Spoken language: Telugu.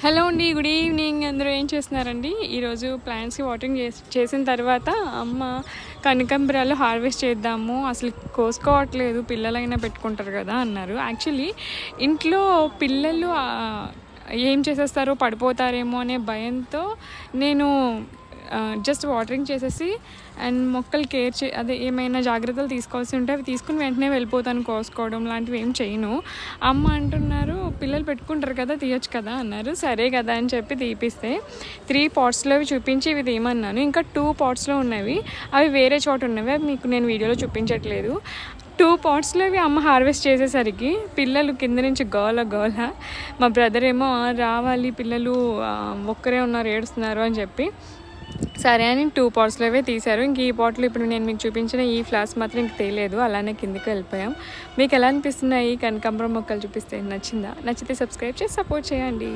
హలో అండి, గుడ్ ఈవినింగ్. అందరూ ఏం చేస్తున్నారండి? ఈరోజు ప్లాంట్స్కి వాటరింగ్ చేసిన తర్వాత అమ్మ కనకాంబరాలు హార్వెస్ట్ చేద్దాము, అసలు కోసుకోవట్లేదు, పిల్లలైనా పెట్టుకుంటారు కదా అన్నారు. యాక్చువల్లీ ఇంట్లో పిల్లలు ఏం చేసేస్తారో, పడిపోతారేమో అనే భయంతో నేను జస్ట్ వాటరింగ్ చేసేసి అండ్ మొక్కలు కేర్ అదే ఏమైనా జాగ్రత్తలు తీసుకోవాల్సి ఉంటే అవి తీసుకుని వెంటనే వెళ్ళిపోతాను. కోసుకోవడం లాంటివి ఏం చేయను. అమ్మ అంటున్నారు, పిల్లలు పెట్టుకుంటారు కదా, తీయొచ్చు కదా అన్నారు. సరే కదా అని చెప్పి తీపిస్తే 3 పాట్స్లో చూపించి ఇవి తీయమన్నాను. ఇంకా 2 పాట్స్లో ఉన్నవి, అవి వేరే చోట ఉన్నవి, అవి మీకు నేను వీడియోలో చూపించట్లేదు. 2 పాట్స్లో అవి అమ్మ హార్వెస్ట్ చేసేసరికి పిల్లలు కింద నుంచి గోల. మా బ్రదర్ ఏమో రావాలి, పిల్లలు ఒక్కరే ఉన్నారు, ఏడుస్తున్నారు అని చెప్పి సరే అని 2 పాట్స్లో తీశారు. ఇంక ఈ పాట్లు ఇప్పుడు నేను మీకు చూపించిన ఈ ఫ్లాస్ మాత్రం ఇంక తెలియదు, అలానే కిందకి వెళ్ళిపోయాం. మీకు ఎలా అనిపిస్తున్నాయి కనకాంబరం మొక్కలు చూపిస్తే? నచ్చిందా? నచ్చితే సబ్స్క్రైబ్ చేసి సపోర్ట్ చేయండి.